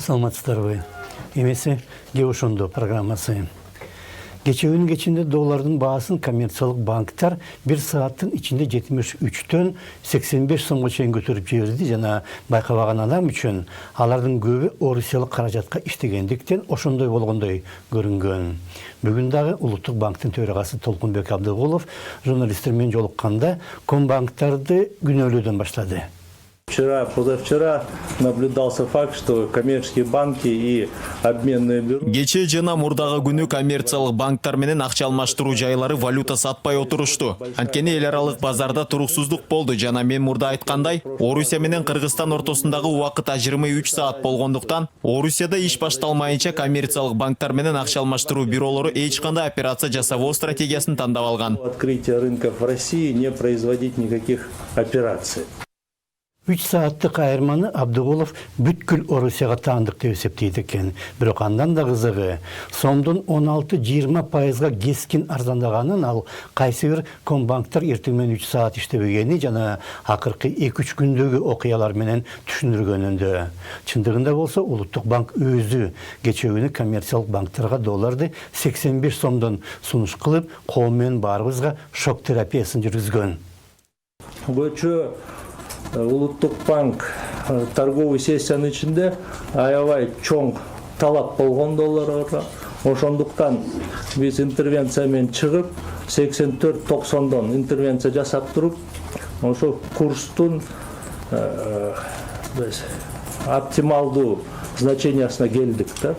Саламатсыздарбы. Эмеси Геошондо программасы. Geçen geçinde doların bağısın kommersiялык banktар bir saatin içinde 73'tön 85 so'mga çeyin götürüp жиберди жана байкабаган адам үчүн алардын көбү орусиялык каражатка иштегендиктен ошондой болгондой көрүнгөн. Бүгүн дагы Улуттук банктын төрагасы Толкунбек Абдыгулов журналисттер менен жолукканда комбанктарды күнөөлөөдөн баштады. Позавчера наблюдался факт, что коммерческие банки и обменные бюро... Кече жана мурдагы күнү коммерциялык банктар менен акча алмаштыруу жайлары валюта сатпай отурушту. Анткени эл аралык базарда туруксуздук болду жана мен мурда айткандай, Орусия менен Кыргызстан ортосундагы убакыт ажырымы 3 саат болгондуктан, Орусияда иш башталмайынча коммерциялык банктар менен акча алмаштыруу бюролору эч кандай операция жасабоо стратегиясын тандап алган. Открытие рынков в России не производить никаких операций. 3 saatlik ayırmanı Abdugulov бүткүл Орусияга таандык деп эсептейт экен. Бирок андан да кызыгы, сомдун 16-20%га кескин арзандаганын ал кайсы бир комбанктар эртең менен 3 саат иштебегени жана акыркы 2-3 күндөгү окуялар менен түшүндүргөнүндө. Чындыгында болсо Улуттук банк өзү кече күнү коммерциялык банктарга долларды 85 сомдон сунуш кылып, коом менен баарыбызга шок терапиясын жүргүзгөн. Улуттук банк торговый сессиянын ичинде аябай чоң талап болгон долларга. Ошондуктан биз интервенция менен чыгып 84-90дон интервенция жасап туруп, ошо курстун оптималдуу значениясына келдик да.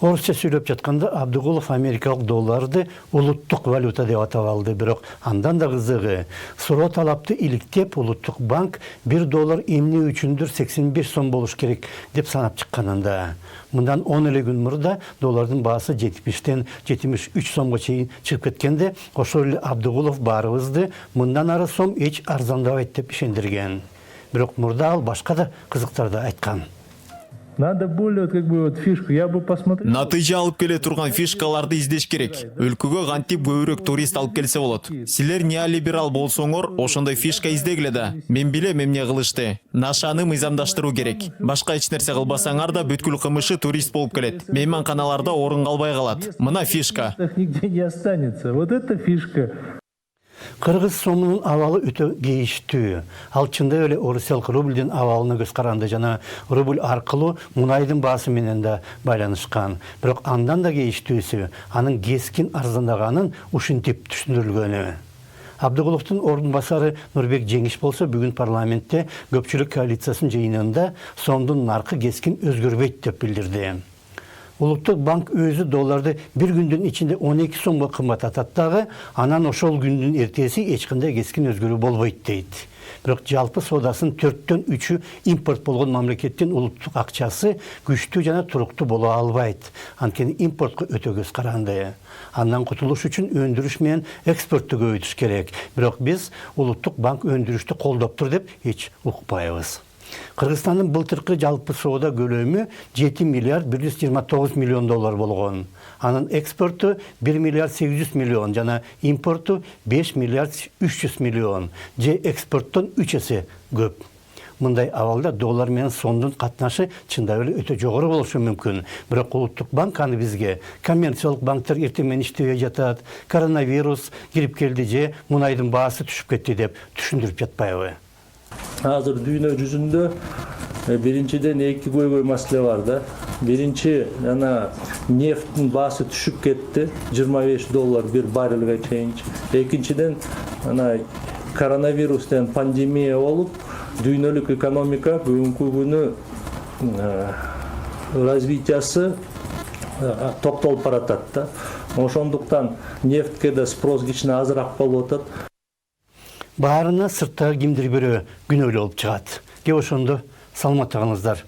Орусча сүйлөп жатканда Абдыгулов америкалык долларды улуттук валюта деп атап алды. Бирок андан да кызыгы, суроо талапты иликтеп Улуттук банк 1 доллар эмне үчүндүр 85 сом болуш керек деп санап чыкканында. Мындан 10 эле күн мурда доллардын баасы 70тен 73 сомго чейин чыгып кеткенде, ошол эле Абдыгулов баарыбызды мындан ары сом эч арзандабайт деп ишендирген. Бирок мурда ал башка да кызыктарды айткан. Надо более фишку, я бы посмотрел. Натыйжа алып келе турган фишкаларды издеш керек. Өлкөгө кантип көбүрөөк турист алып келсе болот. Силер неолиберал болсоңор, ошондой фишка издегиле да. Мен билем эмне кылышты. Нашаны мыйзамдаштыруу керек. Башка эч нерсе кылбасаңар да бүткүл кымышы турист болуп келет. Мейманканаларда орун калбай калат. Мына фишка. Нигде не останется. Вот это фишка. Кыргыз сомунун абалы өтө кейиштүү. Ал чындап эле орусиялык рубльдин абалына көз каранды жана рубль аркылуу мунайдын баасы менен да байланышкан. Бирок андан да кейиштүүсү анын кескин арзандаганын ушинтип түшүндүрүлгөнү. Абдыгуловдун ордун басары Нурбек Жеңиш болсо бүгүн парламентте көпчүлүк коалициясынын жыйынында сомдун наркы кескин өзгөрбөйт деп билдирди. Улуттук банк өзү долларды bir күндүн ичинде 12 сомго кымбаттатат дагы, анан ошол күндүн эртеси эч кандай кескин өзгөрүү болбойт дейт. Бирок жалпы соодасын 4төн 3-ü импорт болгон мамлекеттин улуттук акчасы күчтүү жана туруктуу боло албайт. Анткени импортко өтө көз каранды. Андан кутулуш үчүн өндүрүш менен экспортту көбөйтүш керек. Бирок биз улуттук банк өндүрүштү колдоптур деп эч укпайбыз. Кыргызстандын былтыркы жалпы соода көлөмү 7 миллиард 129 миллион доллар болгон. Анын экспорту 1 миллиард 800 миллион жана импорту 5 миллиард 300 миллион. Же экспорттон 3 эсе көп. Мындай абалда доллар менен сомдун катнашы чындап эле өтө жогору болушу мүмкүн. Бирок Улуттук банк аны бизге коммерциялык банктар эртең менен иштебей жатат, коронавирус кирип келди же мунайдын баасы түшүп кетти деп түшүндүрүп жатпайбы? Азыр дүйнө жүзүндө биринчиден эки көйгөй маселе бар да. Биринчи, нефттин баасы түшүп кетти, 25 доллар bir баррелге чейин. Экинчиден, коронавирустан пандемия болуп, дүйнөлүк экономика бүгүнкү күнү развитиясы токтолуп баратат да. Ошондуктан нефтке да спрос кичине азыраак болуп атат. Баарына сырттагы кимдир бирөө күнөөлүү болуп чыгат. Ошондо саламатта калыңыздар.